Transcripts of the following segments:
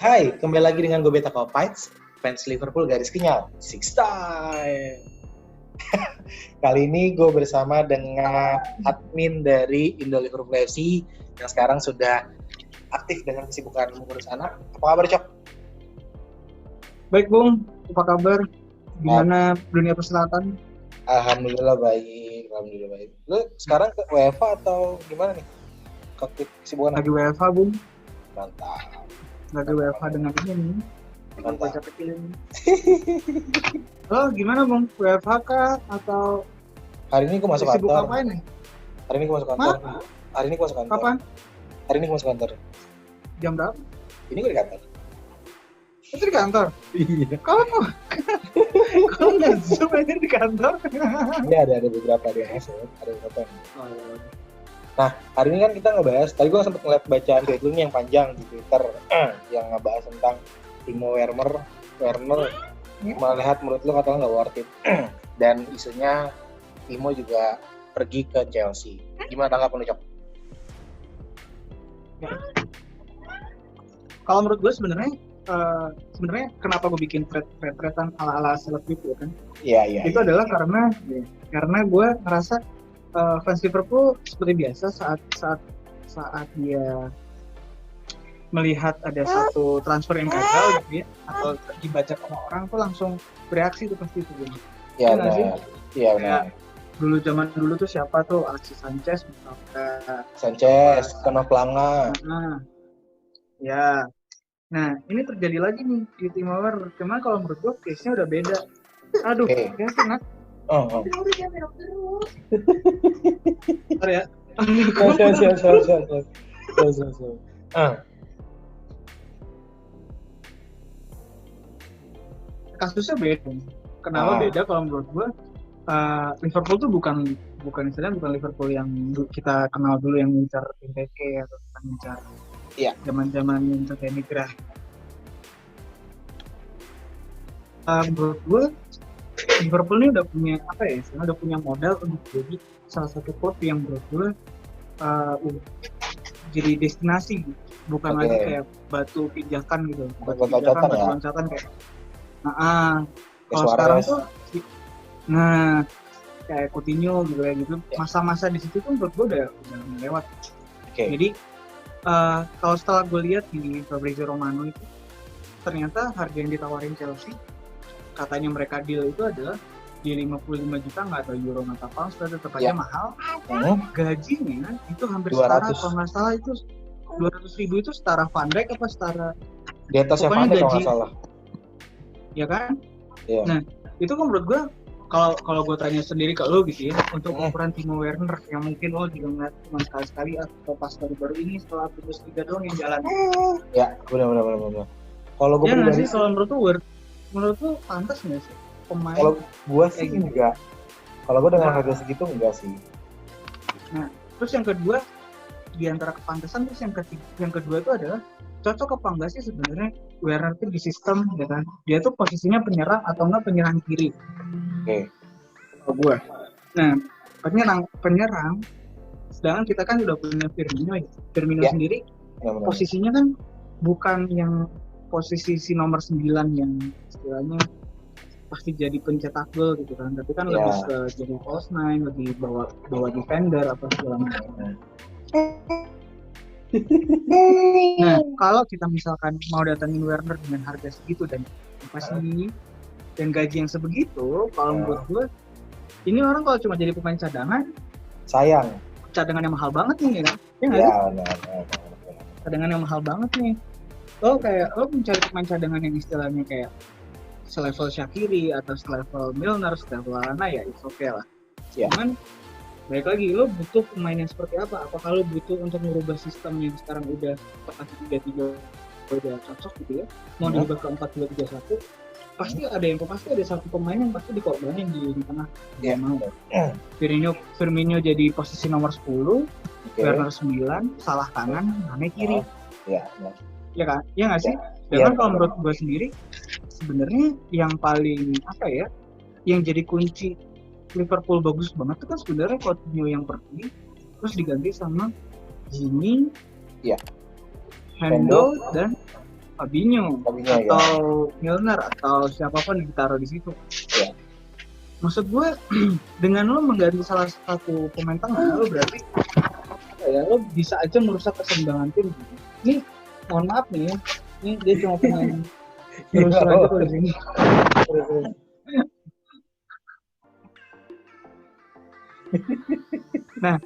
Hai, kembali lagi dengan gue Beta Kopites, fans Liverpool garis kenyal, Six Time. Kali ini gue bersama dengan admin dari Indo Liverpool FC yang sekarang sudah aktif dengan kesibukan mengurus anak. Apa kabar, Cok? Baik, Bung. Apa kabar? Gimana dunia perselatan? Alhamdulillah baik. Lu sekarang ke UEFA atau gimana nih? Kesibukan Lagi WFH, Bung. Mantap. Lagi WFH dengan ini nih. Mantap. Baca kecil ini. Oh, gimana, Bung? WFH kah? Atau Hari ini gue masuk sibuk kantor. ngapain nih? Hari ini gue masuk kantor. Kapan? Hari ini gue masuk kantor. Jam berapa? Ini gue di kantor. Itu di kantor? Iya. Kalau nggak Zoom aja di kantor? Ini ada beberapa di AS, ada beberapa. Oh, iya. Nah, hari ini kan kita ngebahas, tadi gue sempat ngeliat bacaan tweet lu nih yang panjang di Twitter yang ngebahas tentang Timo Werner melihat menurut lu kata nggak worth it dan isunya Timo juga pergi ke Chelsea. Gimana tanggapan lu, Cok? Kalau menurut gue sebenarnya kenapa gue bikin thread-threadan ala-ala seleb gitu kan? Iya. Itu adalah karena gue ngerasa fans Liverpool seperti biasa saat dia melihat ada satu transfer yang gagal gitu ya, atau dibaca sama orang tuh langsung bereaksi tuh pasti itu. Iya benar. Iya benar. Zaman dulu tuh siapa tuh Alexis Sanchez misalnya. Sanchez, Kenneth Langa. Ya. Nah, ini terjadi lagi nih di Timo Werner. Cuman kalau menurut gue case-nya udah beda. Aduh, ya kena. Oh. Bentar ya. Siap. Kasusnya beda. Kenapa beda kalau menurut gue? Liverpool tuh bukan Liverpool yang kita kenal dulu yang ngincar Benteke atau ngincar zaman-zaman ngincar Denigrah. Menurut gue Liverpool ini udah punya udah punya modal untuk jadi salah satu klub yang menurut gue jadi destinasi, bukan lagi kayak batu pijakan gitu, batu loncatan kayak. Kalau sekarang tuh, kayak Coutinho gitu ya gitu, masa-masa di situ tuh menurut gue udah lewat. Jadi kalau setelah gue lihat di Fabrizio Romano itu, ternyata harga yang ditawarin Chelsea, katanya mereka deal itu adalah di 55 juta nggak atau euro atau pound, tetap aja mahal. Gajinya itu hampir 200. Setara, kalau nggak salah itu 200.000 itu setara Van Dijk apa setara di atasnya Van Dijk kalau nggak salah. Ya kan? Yeah. Nah, itu kan menurut gue kalau gue tanya sendiri ke lo gitu ya, untuk ukuran Timo Werner yang mungkin lo juga ngeliat cuma sekali atau pas baru ini setelah Bundesliga doang yang jalan. Ya, benar. Kalau gue pribadi sih, kalau menurut lo pantas nggak sih pemain? Kalau gue sih enggak. Kalau gue dengan harga segitu enggak sih. Nah, terus yang kedua di antara kepantasan, terus yang kedua itu adalah cocok apa enggak sih sebenarnya Werner itu di sistem, ya kan? Dia tuh posisinya penyerang atau enggak penyerang kiri? Kalau gue. Nah, penyerang. Sedangkan kita kan udah punya Firmino ya. Firmino sendiri posisinya kan bukan yang posisi si nomor 9 yang istilahnya pasti jadi pencetak gol gitu kan. Tapi kan lebih ke jadi false nine, lebih bawa defender apa segala macam. Nah, kalau kita misalkan mau datangin Werner dengan harga segitu dan gaji yang sebegitu, kalau menurut gue ini orang kalau cuma jadi pemain cadangan, sayang. Cadangan yang mahal banget nih, kan? Cadangan yang mahal banget nih. Lo mencari pemain cadangan yang istilahnya kayak selevel Shaqiri atau selevel Milner, selevel Lallana, ya it's okay lah. Cuman baik lagi, lo butuh pemain yang seperti apa? Apakah lo butuh untuk merubah sistem yang sekarang udah 4-3-3 udah cocok gitu ya? Mau dirubah ke 4-2-3-1? Pasti ada satu pemain yang pasti dikorbanin di tengah. Dia mau. Firmino jadi posisi nomor 10, Werner 9, salah kanan, Mane kiri. Ya kan? Ya nggak sih? Dengan kalau menurut gue sendiri, sebenarnya yang paling yang jadi kunci Liverpool bagus banget itu kan sebenarnya Coutinho yang pergi, terus diganti sama Gini, Hendo dan Fabinho Fabinho, atau Milner atau siapapun yang ditaruh di situ. Ya. Maksud gue dengan lo mengganti salah satu pemain tengah, lo berarti lo bisa aja merusak keseimbangan tim. Ini mohon maaf nih ya, ini dia cuma pengen terus aja kalau di sini. Nah,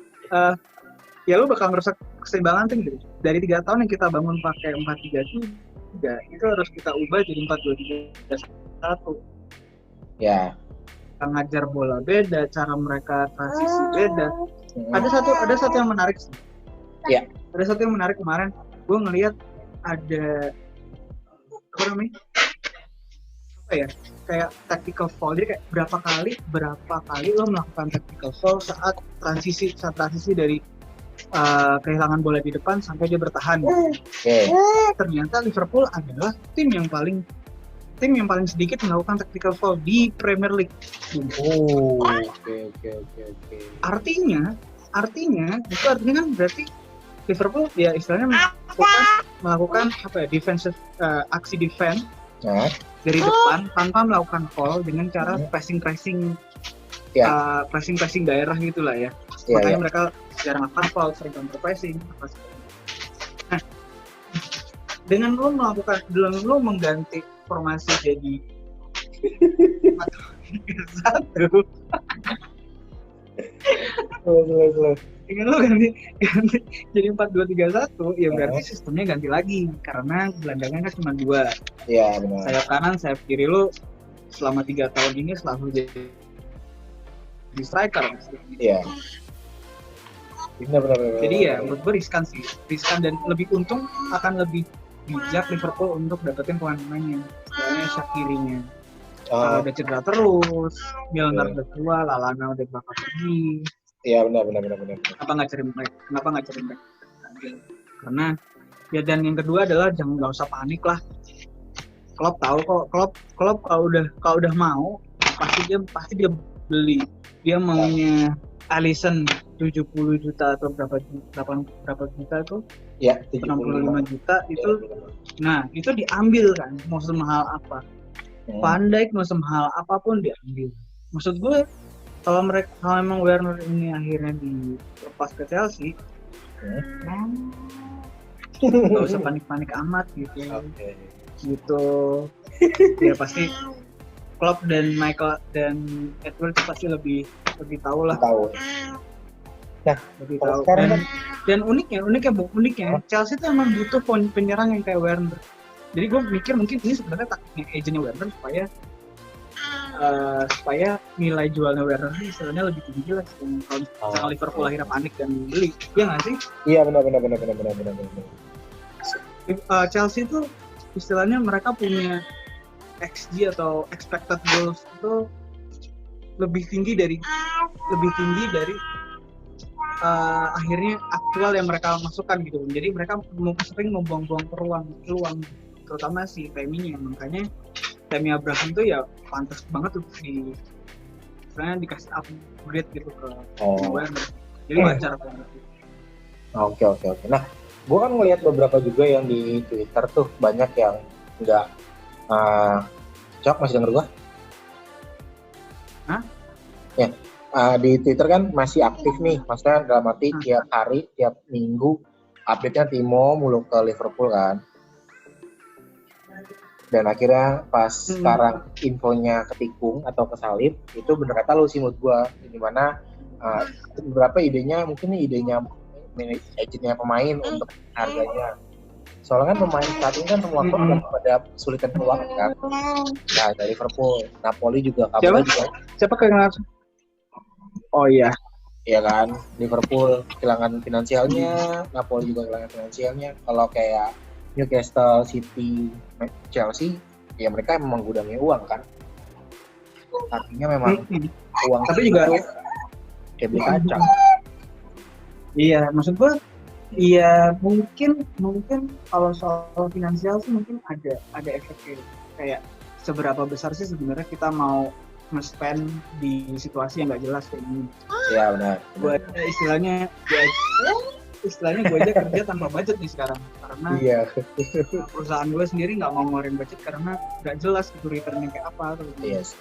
ya lo bakal merusak keseimbangan tim gitu. Dari 3 tahun yang kita bangun pakai 4-3-3, itu harus kita ubah jadi 4-2-3-1. Ya. Cara ngajar bola beda, cara mereka transisi beda. Ada satu yang menarik sih. Ya. Ada satu yang menarik kemarin, gue ngelihat ada apa namanya? Kayak tactical foul. Jadi kayak berapa kali lo melakukan tactical foul saat transisi dari kehilangan bola di depan sampai dia bertahan. Ternyata Liverpool adalah tim yang paling sedikit melakukan tactical foul di Premier League. Oke. Artinya itu artinya kan berarti Liverpool ya istilahnya melakukan defensive aksi defense dari depan tanpa melakukan foul dengan cara pressing daerah gitulah ya. Makanya mereka jarang melakukan foul, sering counter pressing. Nah, dengan lo mengganti formasi jadi 4-2-3-1. Dengan lo ganti jadi 4-2-3-1, ya berarti sistemnya ganti lagi karena gelandangnya kan cuma 2. Iya, benar. Sayap kanan, sayap kiri lo selama 3 tahun ini selalu jadi striker. Iya. Benar. Jadi ya menurut gue riskan dan lebih untung akan lebih bijak Liverpool untuk dapetin pemain-pemainnya, misalnya Shaqirinya. Kalau udah cedera terus, Milner udah tua, Lallana udah bakal pergi. Iya benar. Kenapa nggak cari back? Karena ya, dan yang kedua adalah nggak usah panik lah. Klopp tahu kok, Klopp kalau udah mau pasti dia beli. Dia maunya Alisson 70 juta atau berapa juta itu? Ya, 65 juta itu. Nah, itu diambil kan, mau semahal apa? Van Dijk mau semahal apapun diambil. Maksud gue kalau memang Werner ini akhirnya dilepas ke Chelsea, nggak usah panik-panik amat gitu. Gitu. Ya pasti Klopp dan Michael dan Edwards pasti lebih tahu lah. Nah, lebih tahu. Dan uniknya Chelsea itu emang butuh penyerang yang kayak Werner. Jadi gue mikir mungkin ini sebenarnya taktiknya agentnya Werner supaya nilai jualnya Werner ini istilahnya lebih tinggi lah kalau Liverpool akhirnya panik dan beli. Iya nggak sih? Iya benar. Chelsea itu istilahnya mereka punya XG atau expected goals itu lebih tinggi dari akhirnya aktual yang mereka masukkan gitu. Jadi mereka sering membuang-buang peluang terutama si Temi-nya. Makanya Tammy Abraham tuh ya pantas banget untuk dikasih upgrade gitu ke Werner. Jadi wajar banget. Oke. Nah, gue kan ngelihat beberapa juga yang di Twitter tuh banyak yang nggak Cok masih denger gue? Hah? Ya, di Twitter kan masih aktif nih, maksudnya dalam arti tiap hari, tiap minggu update-nya Timo mulu ke Liverpool kan. Dan akhirnya pas sekarang infonya ketikung atau kesalip, itu bener kata lu sih menurut gue, dimana beberapa idenya, mungkin nih idenya agentnya pemain untuk harganya. Soalnya kan pemain saat ini kan semua klub pada kesulitan keuangan kan. Nah, dari Liverpool, Napoli juga kabarnya juga. Siapa kehilangan? Oh iya. Iya kan, Liverpool kehilangan finansialnya, Napoli juga kehilangan finansialnya. Kalau kayak Newcastle, City, Chelsea, ya mereka memang gudangnya uang kan. Artinya memang uang. Tapi juga kayak beli kacang. Iya, maksud gue, iya mungkin kalau soal finansial sih mungkin ada efeknya. Kayak seberapa besar sih sebenarnya kita mau nge-spend di situasi yang nggak jelas kayak gini. Iya benar. Buat istilahnya istilahnya gue aja kerja tanpa budget nih sekarang karena Iya. perusahaan gue sendiri nggak mau ngeluarin budget karena nggak jelas gitu returnnya kayak apa atau Iya sih.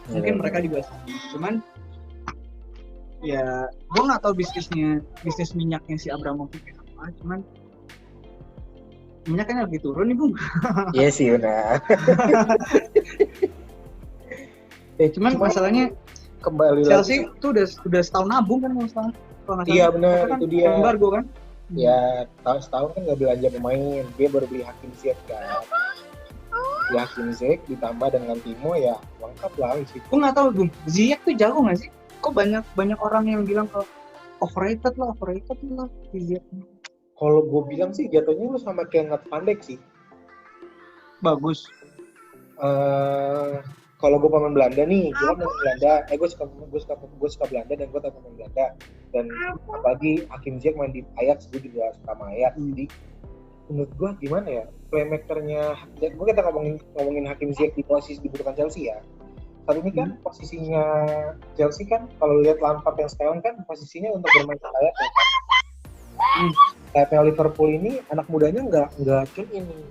mungkin mereka juga sama. Cuman ya gue nggak tahu bisnis minyaknya si Abramovich kayak apa, cuman minyaknya lagi turun nih Bung. Iya sih benar. Cuman masalahnya kembali Chelsea lagi. tuh udah setahun nabung kan kalau nggak salah. Iya benar, kan itu dia. embargo kan. Ya setahun kan nggak belanja pemain, dia baru beli Hakim Ziyech kan. Ya Hakim Ziyech ditambah dengan Timo ya lengkap lah isi. Gue nggak tahu Bung, Ziyech tuh jago nggak sih? Kok banyak orang yang bilang kalau overrated lah Ziyech. Kalau gue bilang sih jatuhnya lu sama kayak Nat Van Dijk sih. Bagus. Kalau gue pemain Belanda nih, gue kan pemain Belanda, gue suka Belanda dan gue tahu pemain Belanda. Dan apalagi Hakim Ziyech main di Ajax, gue juga suka sama Ajax. Jadi menurut gue gimana ya, playmakernya, gue kita ngomongin Hakim Ziyech di posisi dibutuhkan Chelsea ya. Saat ini kan posisinya Chelsea kan, kalau lihat Lampard yang sekarang kan posisinya untuk bermain sayap ya. Sayapnya Liverpool ini anak mudanya nggak tune ini.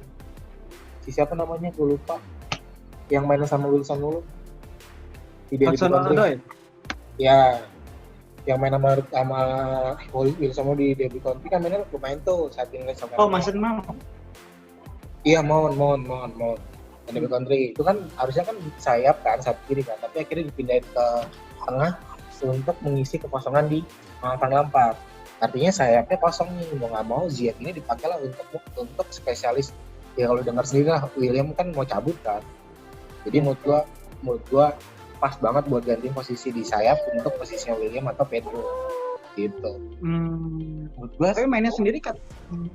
Si siapa namanya gue lupa. Yang main sama Wilson dulu di Derby County. Ya, yang main sama Wilson di Derby County kan mainnya lumayan tuh saat ini sama. Oh, Mason Mount. Iya, Mount. Derby County itu kan harusnya kan sayap kan sayap kiri kan, tapi akhirnya dipindahin ke tengah untuk mengisi kekosongan di Van Lampard. Artinya sayapnya kosong nih, mau nggak mau Ziyech ini dipakai lah untuk spesialis. Ya kalau dengar sendiri lah, William kan mau cabut kan. Jadi menurut gua pas banget buat gantiin posisi di sayap untuk posisinya William atau Pedro gitu. Menurut gua tapi mainnya sendiri kan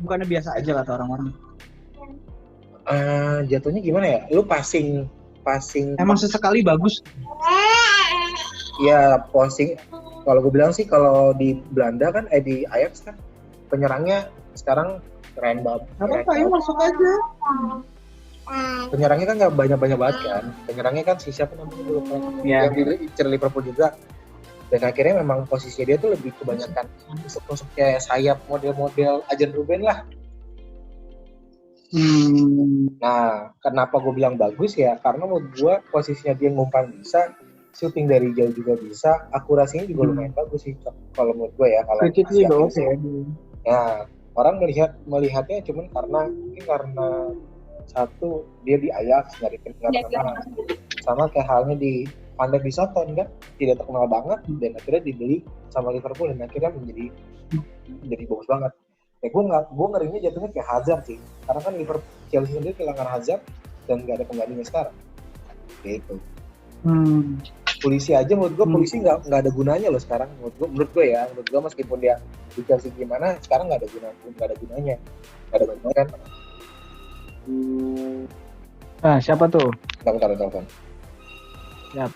bukannya biasa aja kata orang-orang. Jatuhnya gimana ya? Lu passing emang sesekali bagus. Ya passing. Kalau gue bilang sih kalau di Belanda kan di Ajax kan penyerangnya sekarang keren banget. Apa ya masuk aja. Penyerangnya kan nggak banyak banget kan. Penyerangnya kan si siapa namanya dulu kan. Yeah. Yang di Liverpool juga. Dan akhirnya memang posisinya dia tuh lebih kebanyakan masuk kayak sayap model-model Arjen Robben lah. Nah, kenapa gue bilang bagus ya? Karena menurut gue posisinya dia ngumpan bisa, shooting dari jauh juga bisa, akurasinya juga lumayan bagus sih. Kalau menurut gue ya, kalau ya orang melihatnya cuman karena satu dia di Ajax dari terkenal, sama kayak halnya di Van Dijk di Soton kan tidak terkenal banget dan akhirnya dibeli sama Liverpool dan akhirnya menjadi bagus banget. Ya gue ngerinya jatuhnya kayak Hazard sih, karena kan Liverpool Chelsea sendiri kehilangan Hazard dan nggak ada penggantinya sekarang. Gitu. Polisi aja menurut gue polisi nggak ada gunanya loh sekarang menurut gue meskipun dia di Chelsea gimana sekarang nggak ada gunanya kan. Siapa tuh? Bentar telepon. Siap.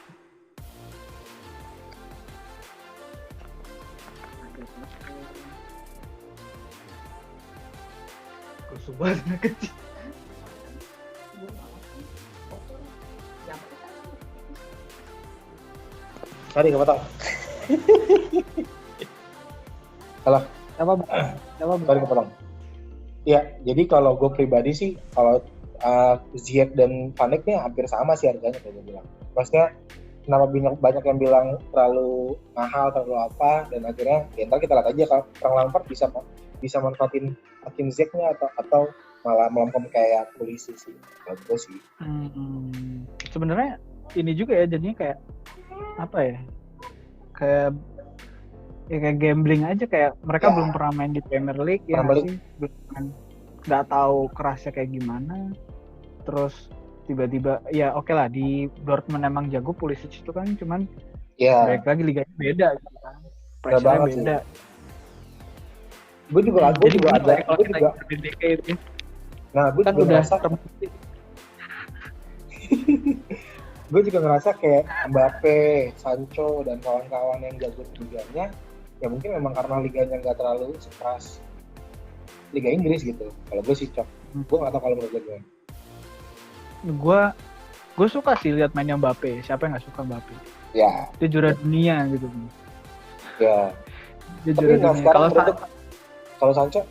Sobat kecil. Sorry kepotong. Halo. Sorry kepotong. Ya, jadi kalau gue pribadi sih, kalau Ziyech dan Van Dijk nih hampir sama sih harganya kayak gue bilang. Maksudnya kenapa banyak yang bilang terlalu mahal, terlalu apa, dan akhirnya ya ntar kita lihat aja kalau Frank Lampard bisa manfaatin Hakim Ziyech-nya atau malah melempem kayak polisi sih, menurut gue sih. Sebenarnya ini juga ya jadinya kayak apa ya? Kayak gambling aja, kayak mereka belum pernah main di Premier League ya sih, nggak tahu kerasnya kayak gimana. Terus tiba-tiba ya oke lah di Dortmund emang jago, Pulisic itu kan cuman balik lagi liganya beda gitu kan. Pressure-nya beda. Gue juga ada. Nah, gue juga ngerasa kayak Mbappe, Sancho dan kawan-kawan yang jago di liganya, ya mungkin memang karena liganya nggak terlalu sekeras Liga Inggris gitu. Kalau gue sih gue nggak tahu kalau menurut gue. Gue suka sih lihat mainnya Mbappe. Siapa yang nggak suka Mbappe? Ya. Dia juara dunia gitu. Ya. Jujur Tapi nah dunia. sekarang kalau Sancho,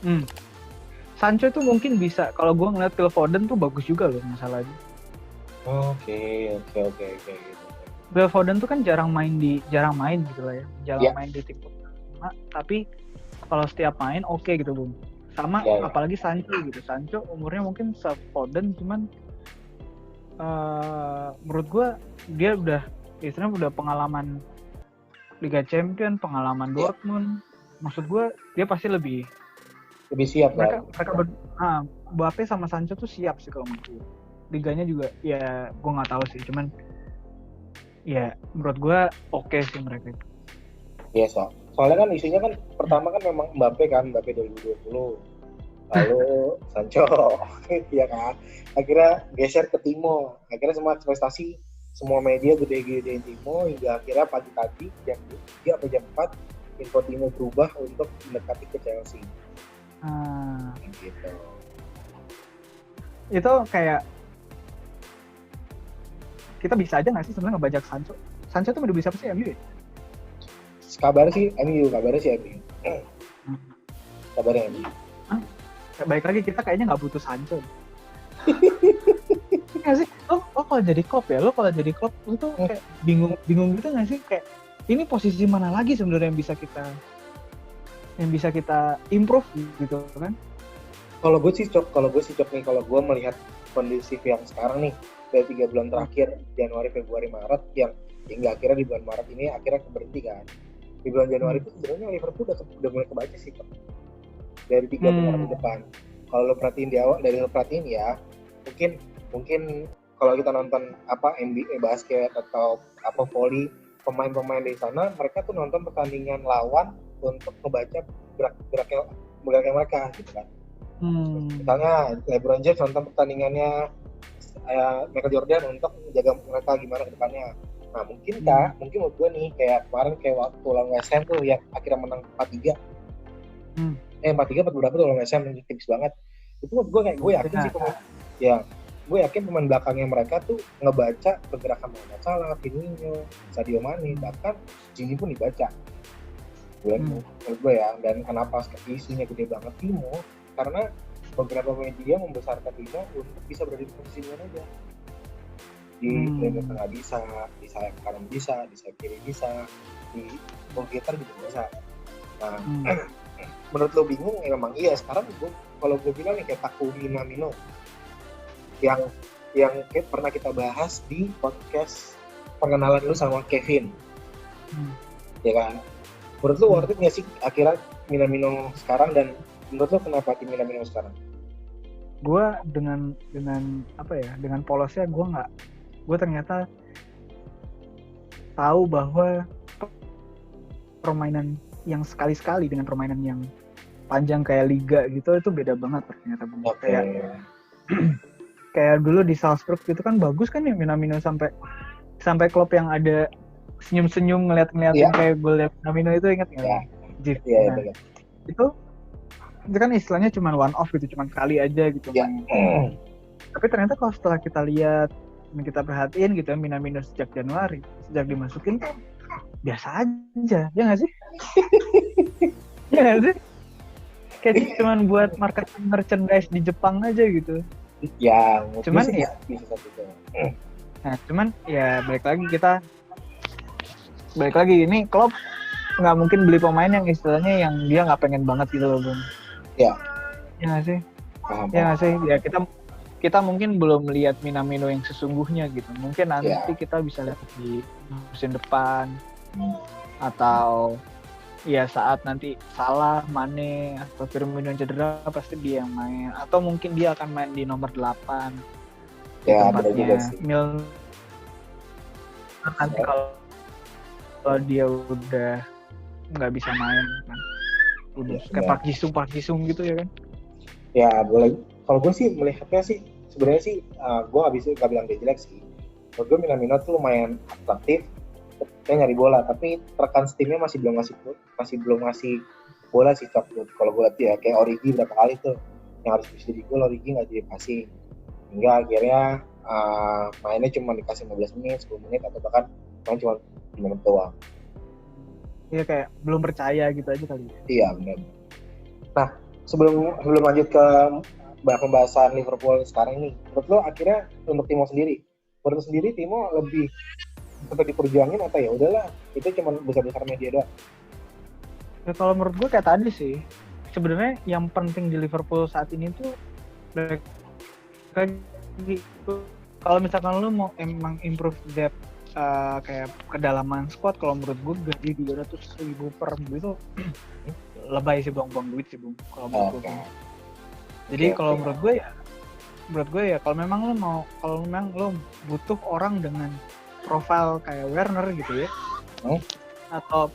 Sancho itu mungkin bisa. Kalau gue ngeliat Phil Foden tuh bagus juga loh masalahnya. oke. Gitu. Phil Foden tuh kan jarang main gitu lah ya. Jarang Ya, main di tim utama, tapi kalau setiap main oke gitu Bung. Sama ya. apalagi Sancho gitu. Sancho umurnya mungkin se-Foden, cuman menurut gue dia istilahnya udah pengalaman Liga Champion, pengalaman Ya. Dortmund. Maksud gue dia pasti lebih siap mereka kan. Mbappe sama Sancho tuh siap sih kalau menurut gue. Liganya juga ya gue nggak tahu sih, cuman ya menurut gue oke sih mereka itu. Iya, soalnya kan isunya kan pertama kan memang Mbappe 2020. Lalu Sancho, ya kan. Akhirnya geser ke Timo. Akhirnya semua prestasi, semua media gede-gedein Timo hingga akhirnya pagi-pagi jam 3 atau jam 4 info Timo berubah untuk mendekati ke Chelsea. Gitu. Itu kayak kita bisa aja nggak sih sebenarnya ngebajak Sancho? Sancho tuh udah bisa apa sih MU ya? Kabarnya sih MU. Kabarnya MU. Baik lagi kita kayaknya nggak butuh Sancho. Nggak sih? Lo kalau jadi Klopp ya, lo tuh kayak bingung gitu nggak sih? Kayak ini posisi mana lagi sebenarnya yang bisa kita improve gitu kan? Kalau gue sih cok nih, kalau gue melihat kondisi yang sekarang nih dari 3 bulan terakhir, Januari, Februari, Maret, yang hingga akhirnya di bulan Maret ini akhirnya berhenti kan. Di bulan Januari itu sebenarnya Liverpool udah mulai kebaca sih cok. Dari 3 bulan di depan. Kalau lo perhatiin di awal, dari lo perhatiin ya, mungkin kalau kita nonton NBA basket atau volley, pemain-pemain di sana mereka tuh nonton pertandingan lawan untuk membaca geraknya mereka gitu kan. Misalnya LeBron James nonton pertandingannya Michael Jordan untuk menjaga mereka gimana ke depannya. Nah mungkin menurut gue nih kayak kemarin kayak waktu lawan West Ham tuh yang akhirnya menang 4-3. 4-3 berapa tuh lawan West Ham, tipis banget. Itu menurut gue kayak gue yakin sih gue yakin pemain belakangnya mereka tuh ngebaca pergerakan Mohamed Salah, Firmino, Sadio Mane, bahkan Gini pun dibaca. Menurut gue ya, dan kenapa isunya gede banget Timo, karena beberapa media membesarkan Timo untuk bisa berada di posisi mana aja. Di lini tengah bisa, di sayap kanan bisa, di sayap kiri bisa, di goalkeeper juga bisa. Nah, menurut lo bingung ya memang iya. Sekarang kalau gue bilang nih kayak Takumi Minamino yang kayak pernah kita bahas di podcast pengenalan lu sama Kevin, ya kan? Menurut lu worth it nggak sih akhirnya Minamino sekarang, dan menurut lu kenapa tim Minamino sekarang? Gue dengan polosnya gue ternyata tahu bahwa permainan yang sekali-sekali dengan permainan yang panjang kayak liga gitu itu beda banget ternyata. Kayak dulu di Salzburg gitu kan bagus kan ya Minamino sampai Klopp yang ada senyum-senyum ngeliatin kayak golnya Minamino itu, ingat nggak? Iya. Itu kan istilahnya cuma one off gitu, cuma kali aja gitu main. Tapi ternyata kalau setelah kita lihat dan kita perhatiin gitu ya, Minamino sejak Januari dimasukin tuh biasa aja, ya nggak sih? Ya nggak sih? Kayak cuma buat marketing merchandise di Jepang aja gitu. Ya, cuman ya bisa gitu. Nah, cuman ya balik lagi ini Klopp nggak mungkin beli pemain yang istilahnya yang dia nggak pengen banget gitu loh Bung. Ya nggak sih? Ya kita mungkin belum melihat Minamino yang sesungguhnya gitu. Mungkin nanti kita bisa lihat di musim depan atau ya saat nanti Salah, Mane atau Firmino cedera pasti dia yang main, atau mungkin dia akan main di nomor 8 tempatnya Milner nanti kalau dia udah nggak bisa main kan, udah kayak Park Ji-sung gitu ya kan. Ya boleh. Kalau gue sih melihatnya sih sebenarnya sih gue nggak bilang dia jelek sih. Menurut gue Minamino tuh lumayan atraktif, kayak nyari bola, tapi rekan timnya masih belum ngasih bola sih cok. Kalau gue lihat ya kayak Origi berapa kali tuh yang harus bisa jadi gol, Origi nggak jadi passing, hingga akhirnya mainnya cuma dikasih 15 menit, 10 menit, atau bahkan main cuma 5 menit doang. ya kayak belum percaya gitu aja kali. Iya benar. Nah sebelum lanjut ke pembahasan Liverpool sekarang nih, menurut lo akhirnya untuk Timo sendiri, Timo lebih tetap diperjuangin atau ya udahlah itu cuma besar media doang? Ya, kalau menurut gue kayak tadi sih, sebenarnya yang penting di Liverpool saat ini tuh kalau misalkan lu mau emang improve depth kayak kedalaman squad, kalau menurut gue gaji 200.000 per minggu itu lebay sih, buang-buang duit sih Bung, kalau menurut gue. Jadi kalau menurut gue ya kalau memang lo butuh orang dengan profil kayak Werner gitu ya, atau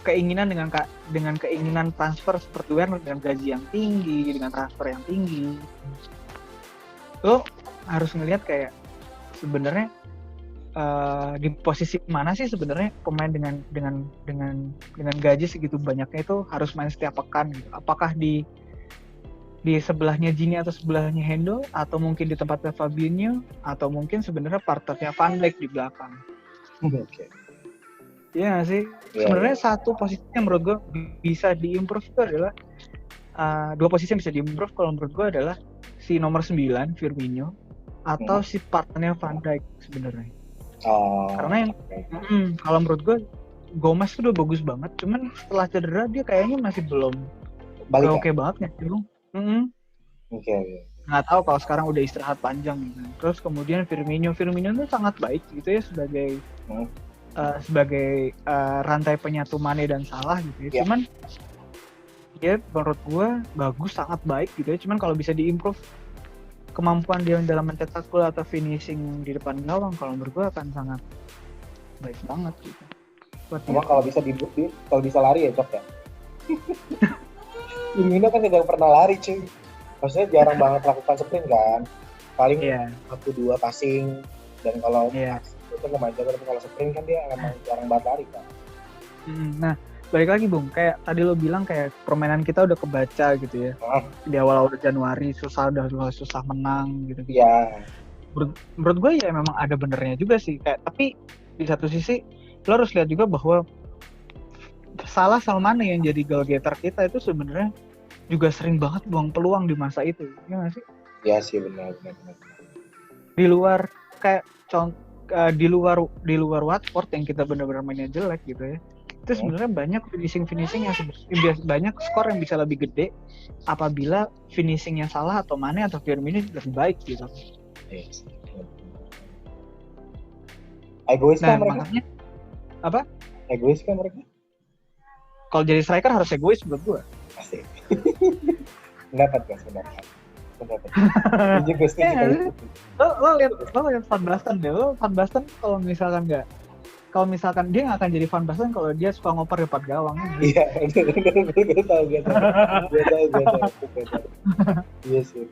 keinginan dengan keinginan transfer seperti Werner dengan gaji yang tinggi, dengan transfer yang tinggi, lo harus ngelihat kayak sebenarnya di posisi mana sih sebenarnya pemain dengan gaji segitu banyaknya itu harus main setiap pekan gitu. Apakah di sebelahnya Gini atau sebelahnya Hendo, atau mungkin di tempatnya Fabinho, atau mungkin sebenarnya partnernya Van Dijk di belakang. Iya sih. Sebenarnya satu posisi yang menurut gue bisa diimprove itu adalah dua posisi yang bisa diimprove kalau menurut gue adalah si nomor 9 Firmino atau si partnernya Van Dijk sebenarnya. Karena yang kalau menurut gue Gomez itu udah bagus banget, cuman setelah cedera dia kayaknya masih belum oke banget ya, Bung. Nggak tahu kalau sekarang udah istirahat panjang gitu. Terus kemudian Firmino itu sangat baik gitu ya sebagai rantai penyatu Mane dan Salah gitu ya. Cuman dia menurut gue bagus, sangat baik gitu ya. Cuman kalau bisa diimprove kemampuan dia dalam mencetak gol atau finishing di depan gawang, kalau menurut gue akan sangat baik banget gitu. Cuma kalau bisa lari ya Cok ya. Firmino kan tidak pernah lari cuy. Maksudnya jarang banget lakukan sprint kan. Paling 1-2 passing, dan kalau itu kemajuan, tapi kalau sprint kan dia emang jarang banget lari kan. Nah, balik lagi Bung, kayak tadi lo bilang kayak permainan kita udah kebaca gitu ya. Di awal Januari susah menang gitu. Iya. Menurut gue ya memang ada benernya juga sih, kayak tapi di satu sisi lo harus lihat juga bahwa Salah sama Mane yang jadi goal getter kita itu sebenarnya juga sering banget buang peluang di masa itu, ya nggak sih? Iya sih, benar. Di luar kayak di luar Watford yang kita benar-benar mainnya jelek gitu ya. Itu sebenarnya banyak finishing yang banyak skor yang bisa lebih gede apabila finishingnya Salah atau Mane atau Firmino lebih baik gitu. Yes. Egois kan mereka? Makanya apa? Egois kan mereka? Kalau jadi striker harus egois menurut gue. Asik. Pendapat. Lo lihat Van Basten deh. Van Basten kalau misalkan dia nggak akan jadi Van Basten kalau dia suka ngoper depan gawang. Iya, gue tahu. Iya sih.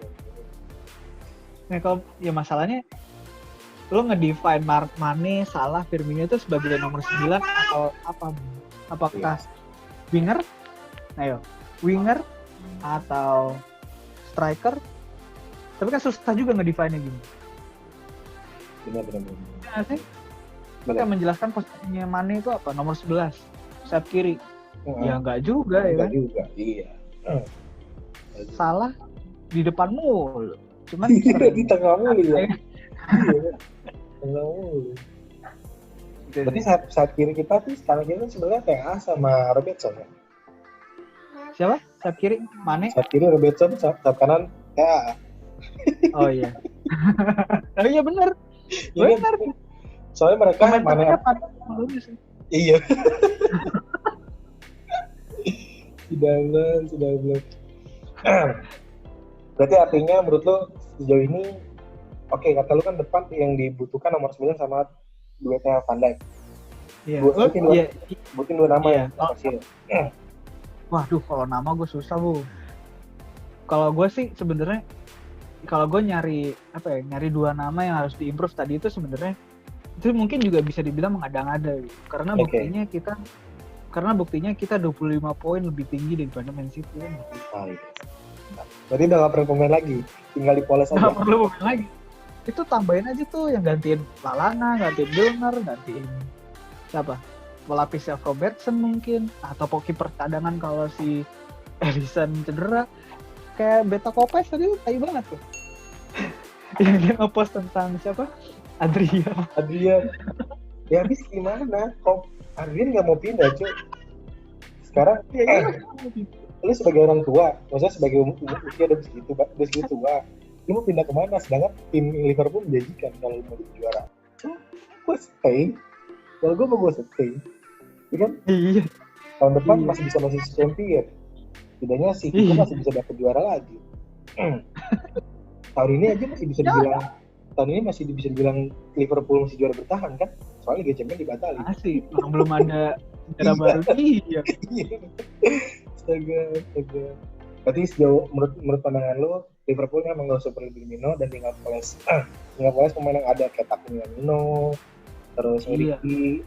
Nah kalau ya masalahnya lo ngedefine Mane, Salah, Firmino itu sebagai nomor 9 atau apa? Apakah winger? Ayo, winger atau striker? Tapi kan susah juga ngedefine-nya gini. Benar. Ya sih? Kita menjelaskan posisinya Mane itu apa? Nomor 11, sayap kiri. Ya enggak juga ya kan? Enggak juga, iya. Salah di depan mulu. Cuman di tengah mulu ya. Iya. Tengah mulu. Berarti sayap kiri kita tuh sekarang ini sebenarnya TNA sama Robertson ya? Siapa? Sayap kiri? Mane? Sayap kiri Robertson, sayap kanan TNA. Oh iya. Oh iya benar. Benar. Soalnya mereka Mane. Iya. Sudah belum. Berarti artinya menurut lo sejauh ini oke, kata lu kan depan yang dibutuhkan nomor 9 sama duetnya Van Dijk. Iya. Bukin dua nama ya. Waduh, kalau nama gue susah Bu. Kalau gue sih sebenarnya kalau gue nyari dua nama yang harus diimprove tadi itu sebenarnya itu mungkin juga bisa dibilang mengada-ngada gitu. Karena buktinya kita 25 poin lebih tinggi daripada Man City. Berarti udah gak perlu pemain lagi, tinggal dipoles aja. Gak perlu pemain lagi. Itu tambahin aja tuh yang gantiin Lallana, gantiin Milner, gantiin siapa? pelapisnya Robertson mungkin, atau kiper cadangan kalau si Alisson cedera. Kayak Beta Kopes tadi tai banget tuh. Yang dia ngepost tentang siapa? Adrian. Ya habis gimana? Kok Adrian nggak mau pindah cuy? Sekarang lu sebagai orang tua, maksudnya sebagai usia udah segitu tua, lu mau pindah kemana? Sedangkan tim Liverpool menjanjikan kalau mau jadi juara. Gue stay. Kalau gue mau stay, ya kan? Iya. Tahun depan masih champion. Tidaknya sih kita masih bisa dapat juara lagi. Tahun ini aja masih bisa dibilang. Tahun ini masih bisa dibilang Liverpool masih juara bertahan kan? Soalnya Liga Champions dibatalin. Masih, orang belum ada juara baru. Iya. Astaga. Berarti sejauh menurut pandangan lo, Liverpool emang nggak usah perlu Firmino dan tinggal poles pemain yang ada kayak Minamino, terus Origi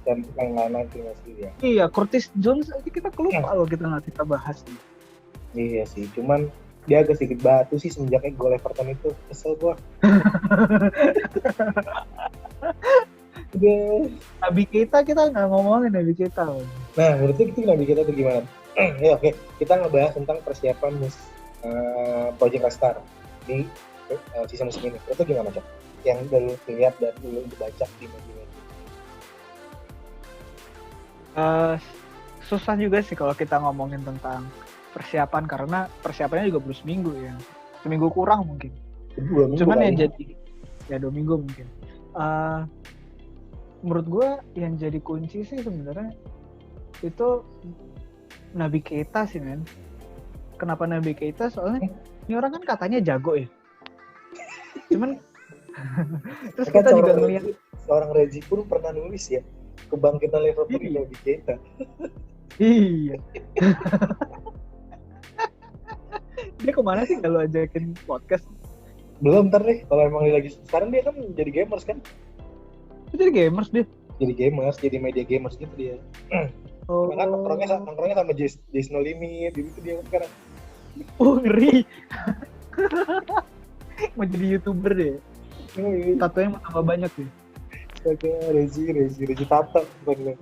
dan lain-lain ya. Iya, Curtis Jones aja kita kelupa kalau kita bahas. Iya sih, cuman dia agak sedikit batu sih semenjak gol Everton itu, kesel gua. Nabi kita nggak ngomongin Nabi kita. Nah, menurut itu Nabi kita tuh gimana? Ya oke, kita ngebahas tentang persiapan Project Star di sisa musim ini. Itu gimana Cok? Yang dulu lihat dan dulu dibaca di media. Susah juga sih kalau kita ngomongin tentang persiapan karena persiapannya juga baru seminggu ya, seminggu kurang mungkin. 2 minggu. Cuman yang jadi ya 2 minggu mungkin. Menurut gue yang jadi kunci sih sebenarnya itu Naby Keita sih men. Kenapa Naby Keita? Soalnya ini orang kan katanya jago ya. Cuman terus kita juga ngeliat seorang Regi pun pernah nulis ya kebangkitan Liverpool di Naby Keita. Iya. Dia kemana sih kalau ajakin podcast? Belum, ntar deh kalau emang dia lagi sekarang dia kan jadi gamers kan? Jadi gamers dia? Jadi gamers, jadi media gamers gitu dia. Kan nongkrongnya sama Jason No Limit gitu dia sekarang. Ngeri. Mau jadi YouTuber deh. Tatonya mau tambah banyak deh. Oke, Rezi tato bener.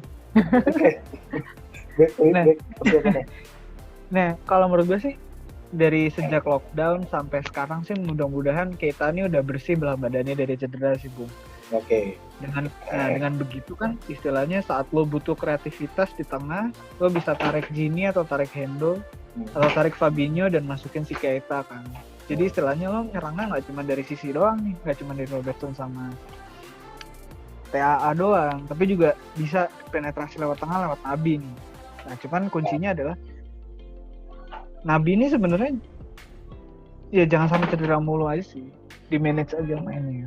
Nah, kalau menurut gue sih dari sejak lockdown sampai sekarang sih mudah-mudahan Keita ini udah bersih belah badannya dari cedera sih Bung. Oke. Dengan begitu kan istilahnya saat lo butuh kreativitas di tengah, lo bisa tarik Gini atau tarik Hendo atau tarik Fabinho dan masukin si Keita kan. Jadi istilahnya lo nyerangnya nggak cuma dari sisi doang nih, nggak cuma dari Robertson sama TAA doang, tapi juga bisa penetrasi lewat tengah lewat Naby nih. Nah, cuman kuncinya adalah Naby ini sebenarnya ya jangan sampai cedera mulu aja sih, di manage aja mainnya.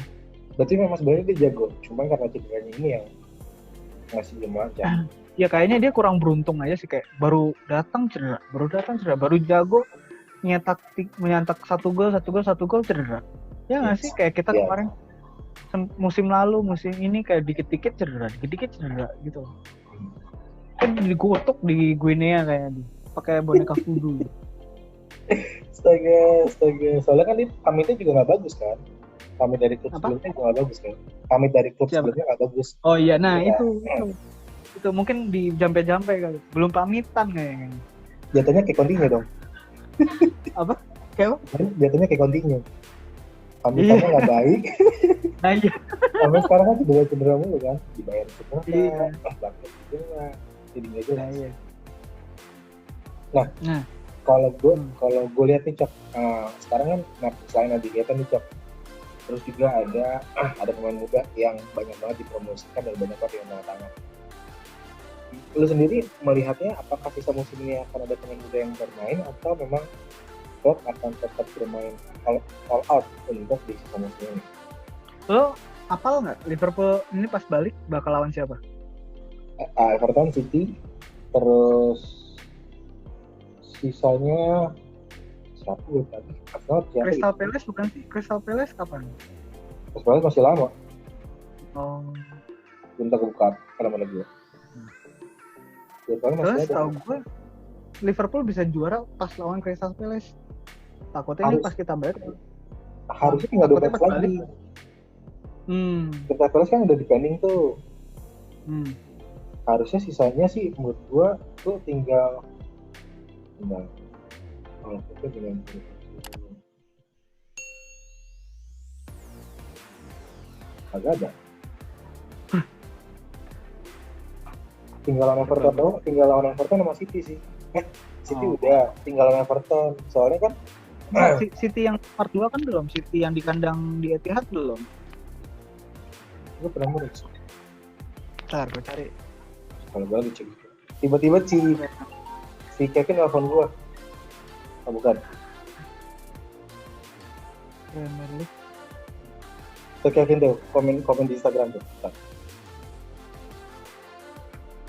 Berarti memang sebenarnya dia jago, cuma karena cederanya ini yang masih belum lancar. Ya kayaknya dia kurang beruntung aja sih, kayak baru datang cedera, baru jago menyantak satu gol cedera. Ya nggak sih kayak kita kemarin musim ini kayak dikit-dikit cedera gitu. Kan dikutuk di Guinea kayaknya pakai boneka voodoo. Astaga. Soalnya kan pamitnya juga nggak bagus kan. Pamit dari klub sebelumnya juga nggak bagus kan. Pamit dari klub sebelumnya nggak bagus. Oh iya, nah itu mungkin di jampe-jampe kali. Belum pamitan kayaknya. Jatuhnya kayak Coutinho dong. Apa? Kayak apa? Jatuhnya kayak Coutinho. Pamitannya nggak baik. Nah iya. Sampai sekarang kan cedera mulu kan. Dibayar cedera. Iya. Bangkit cedera. Jadi nggak jelas. Nah, iya. Nah. Kalau gue lihat nih Cok, sekarang kan selain Naby Keita nih Cok, terus juga ada pemain muda yang banyak banget dipromosikan dan banyak banget yang tanda tangan. Lu sendiri melihatnya apakah sisa musim ini akan ada pemain muda yang bermain atau memang Klopp akan tetap bermain all out untuk di sisa musim ini? Lo apal nggak Liverpool ini pas balik bakal lawan siapa? Everton, City, terus sisanya siapa gue tadi? Crystal Palace bukan sih? Crystal Palace kapan? Crystal Palace masih lama. Oh. Bentar buka mana gue. Terus tahu gue Liverpool bisa juara pas lawan Crystal Palace. Takutnya ini pas kita balik. Harusnya tinggal 2 match lagi. Crystal Palace kan udah depending tuh. Harusnya sisanya sih menurut gua tuh tinggal kalau itu dengan agak ada. Tinggal lawan Everton doang, tinggal lawan Everton sama City sih. City udah, tinggal lawan Everton. Soalnya kan City yang part 2 kan belum, City yang di kandang di Etihad belum. gue pernah murid. Bentar, gue cari. Kalau gue lagi cek. Tiba-tiba si Kevin nelfon gue. Oh bukan. Premier League. Tuh Kevin tuh, komen di Instagram tuh.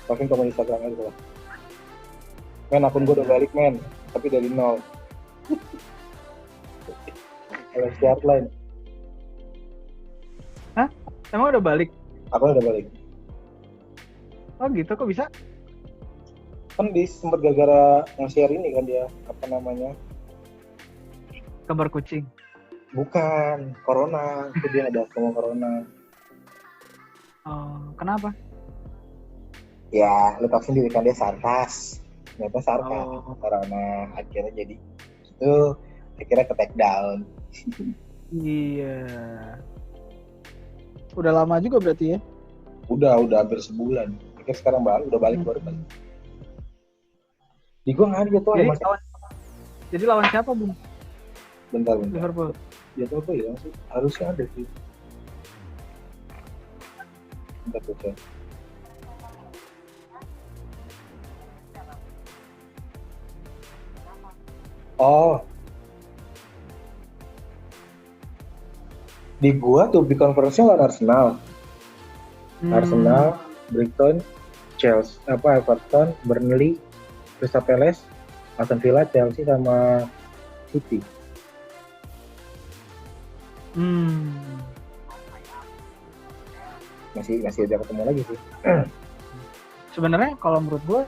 Kevin komen di Instagram aja tuh. Men, akun gue udah balik men, tapi dari nol. Kalau start line. Hah? Emang udah balik? Aku udah balik. Oh gitu, kok bisa? Kan di sempat gara-gara nge-share ini kan dia, apa namanya? Kabar kucing. Bukan, corona. Itu dia ada ngomong corona. Kenapa? Ya, lu tau sendiri kan dia sarkas. Ternyata sarkas. Corona akhirnya jadi itu akhirnya ke take down. Iya. Udah lama juga berarti ya? Udah hampir sebulan. Akhirnya sekarang udah balik baru balik. Di gua nggak ada tuh. Jadi lawan siapa, Bung? Bentar. Liverpool. Ya tuh apa ya sih? Harusnya ada sih. Bentar tuh. Oh. Di gua tuh di conference-nya lawan Arsenal. Arsenal, Brighton, Chelsea, Everton, Burnley, Crystal Palace, Aston Villa, Chelsea sama City. Masih ada ketemu lagi sih. Sebenarnya kalau menurut gue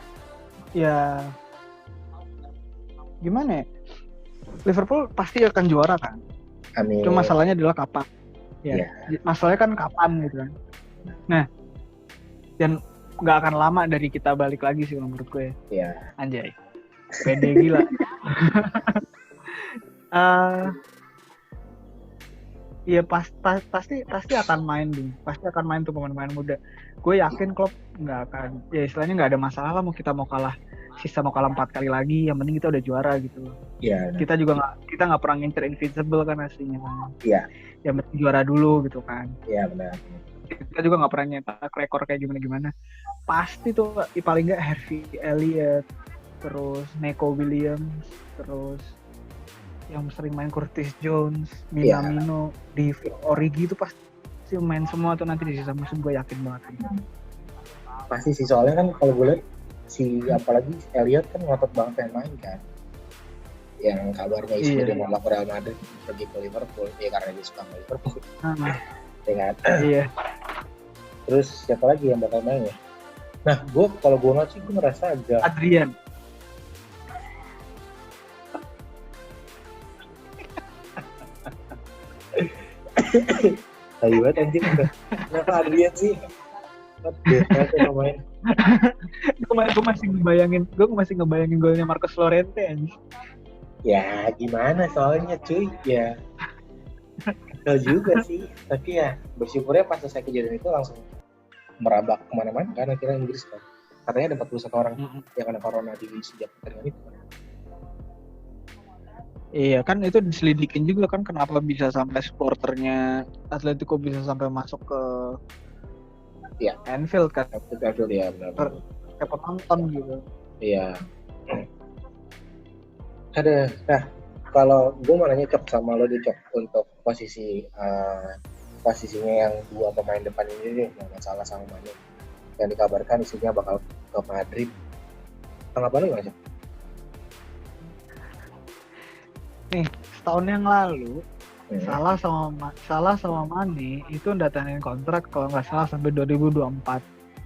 ya gimana ya? Liverpool pasti akan juara kan. Amin. Cuma masalahnya adalah kapan. Ya. Masalahnya kan kapan gitu kan. Nah, dan nggak akan lama dari kita balik lagi sih menurut gue. Iya. Anjay. Pede gila. Iya pasti akan main Bung. Pasti akan main tuh pemain-pemain muda. Gue yakin Klopp nggak akan. Ya istilahnya nggak ada masalah lah mau kalah 4 kali lagi. Yang penting kita udah juara gitu. Iya. Kita nggak pernah ngincer invincible kan aslinya kan. Iya. Yang penting juara dulu gitu kan. Iya benar. Kita juga nggak pernah nyetak rekor kayak gimana. Pasti tuh paling nggak Harvey Elliott, terus Neco Williams, terus yang sering main Curtis Jones, Minamino, Origi itu pasti main semua tuh nanti di sisa musim, gue yakin banget. Pasti sih, soalnya kan kalau gue lihat apalagi Elliott kan ngotot banget pengen main kan. Yang kabarnya isunya dia mau ke Real Madrid pergi ke Liverpool, ya karena dia suka sama Liverpool. Iya. Terus siapa lagi yang bakal main ya? Nah, kalau gue ngeliat sih gue ngerasa agak Adrian. Ayo banget anjing. Kenapa Adrian sih? Kenapa main? Gue masih ngebayangin golnya Marcos Llorente anjing. Ya gimana soalnya cuy, ya Tahu juga sih, tapi ya bersyukurnya pas selesai kejadian itu langsung merambah kemana-mana kan akhirnya Inggris kan. Katanya ada 41 orang yang kena corona di sejak pertandingan itu. Iya kan itu diselidikin juga kan kenapa bisa sampai supporternya Atletico bisa sampai masuk ke Anfield kan. Anfield ya benar. Kayak penonton gitu. Iya. Nah kalau gue mau nanya Cok sama lo deh Cok untuk posisinya yang dua pemain depan ini deh yang masalah sama Mane yang dikabarkan isunya bakal ke Madrid. Tanggapan lo gimana Cok? Nih setahun yang lalu Salah sama Mane itu datangin kontrak kalau nggak salah sampai 2024.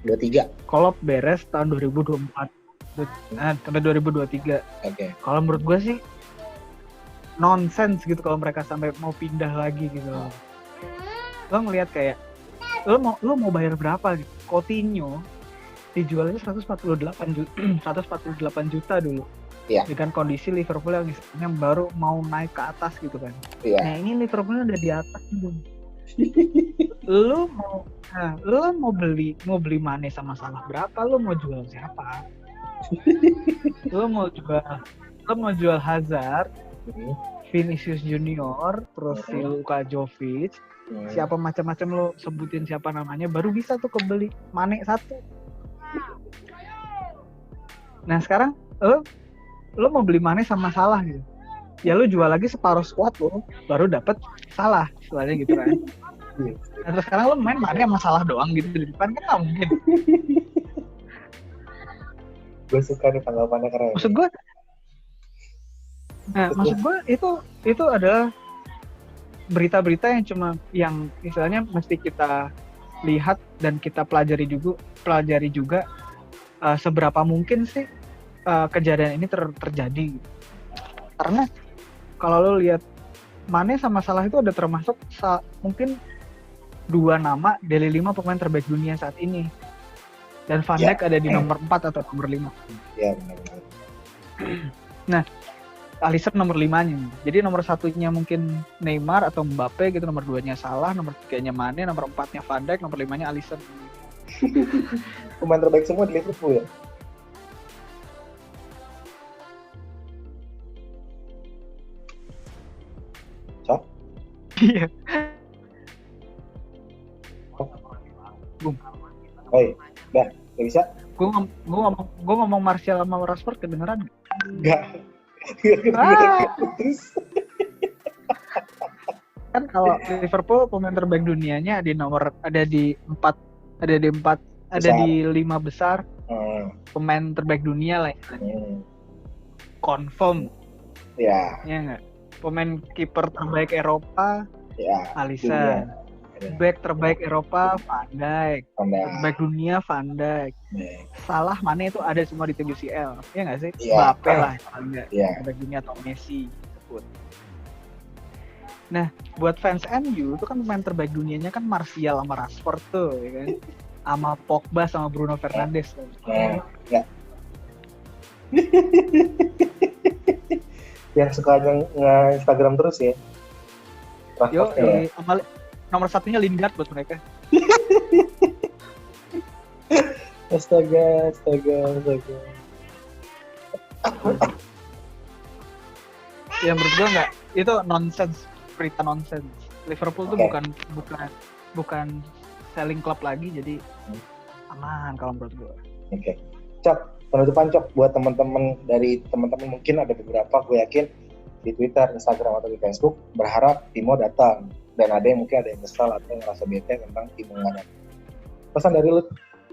23. Kalau beres tahun 2024. Sampai 2023. Oke. Kalau menurut gue sih nonsense gitu kalau mereka sampai mau pindah lagi gitu. Lo ngelihat kayak lo mau bayar berapa gitu. Coutinho dijualnya 148 juta, 148 juta dulu. Iya. Dengan kondisi Liverpool yang istilahnya baru mau naik ke atas gitu kan. Iya. Nah ini Liverpool udah di atas gitu. Lu mau beli Mane sama Salah berapa? Lu mau jual siapa? Lu mau jual Hazard, Vinicius Junior, terus si Luka Jovic, siapa macam-macam lo sebutin siapa namanya, baru bisa tuh kebeli Mane satu. Nah sekarang lo mau beli Mane sama Salah gitu, ya lo jual lagi separuh squad lo, baru dapet Salah, istilahnya gitu kan. Nah, terus sekarang lo main Mane sama Salah doang gitu di depan, kan nggak mungkin. Gue suka nih tanggapannya keren. Maksud gue itu adalah berita-berita yang istilahnya mesti kita lihat dan kita pelajari juga seberapa mungkin sih kejadian ini terjadi. Karena kalau lo lihat Mane sama Salah itu ada termasuk mungkin 2 nama dari 5 pemain terbaik dunia saat ini. Dan Van Dijk ada di nomor 4 atau nomor 5. Iya, benar. Nah, Alisson nomor 5-nya. Jadi nomor 1-nya mungkin Neymar atau Mbappe gitu, nomor 2-nya Salah, nomor 3-nya Mane, nomor 4-nya Van Dijk, nomor 5-nya Alisson. Pemain terbaik semua di Liverpool ya? Cok? Iya. Oi, dah, gak bisa? Gue ngomong Martial sama Rashford kedengeran Enggak. Kan kalau Liverpool pemain terbaik dunianya ada di 5 besar pemain terbaik dunia lah istilahnya. Confirm. Ya. Ya nggak? Pemain kiper terbaik Eropa, ya. Alisson. Back terbaik Eropa, Van Dijk. Terbaik dunia, Van Dijk. Salah, Mane itu ada semua di tim UCL. Iya nggak sih? Mbappe lah, terbaik dunia atau Messi. Nah, buat fans MU itu kan pemain terbaik dunianya kan Martial sama Rashford tuh, ya kan? Sama Pogba sama Bruno Fernandes. Ya. Yang suka nge-Instagram terus ya. Yo, nomor 1-nya Lingard buat mereka. Astaga. Ya menurut gue nggak, itu nonsense, berita nonsense. Liverpool tuh bukan selling club lagi, jadi aman kalau menurut gue. Oke. Cok, penutupan Cok buat teman-teman mungkin ada beberapa, gue yakin di Twitter, Instagram atau di Facebook berharap Timo datang, dan ada yang kesal atau yang ngerasa bete tentang Timo nggak datang. Pesan dari lu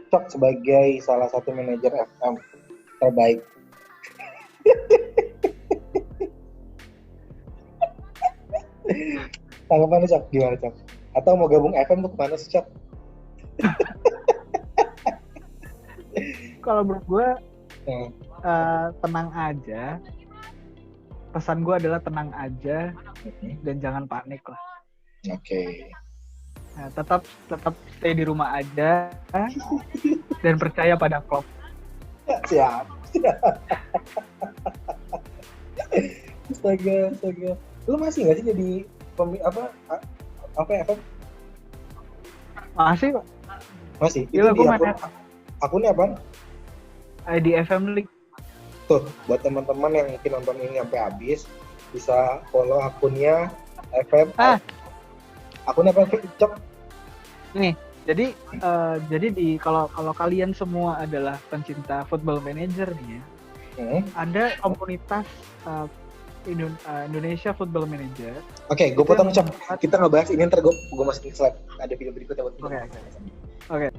Cok sebagai salah satu manajer FM terbaik. Tanggapan lu Cok gimana Cok? Atau mau gabung FM tuh kemana sih Cok? Kalau menurut gue tenang aja. Pesan gue adalah tenang aja dan jangan panik lah. Oke. Nah, tetap stay di rumah aja dan percaya pada Klopp. Siap. Astaga. Lu masih nggak sih jadi apa FM? Masih Pak. Masih. Gila, itu di akunnya apa? ID FM League. Tuh, buat teman-teman yang mungkin nonton ini sampai habis, bisa follow akunnya FM. Akunnya apa Cok? Nih, jadi kalau kalian semua adalah pencinta Football Manager nih ya, ada komunitas Indonesia Football Manager. Oke, gue potong Cok. Kita ngebahas ini ntar gue masukin slide. Ada video berikutnya buat. Oke.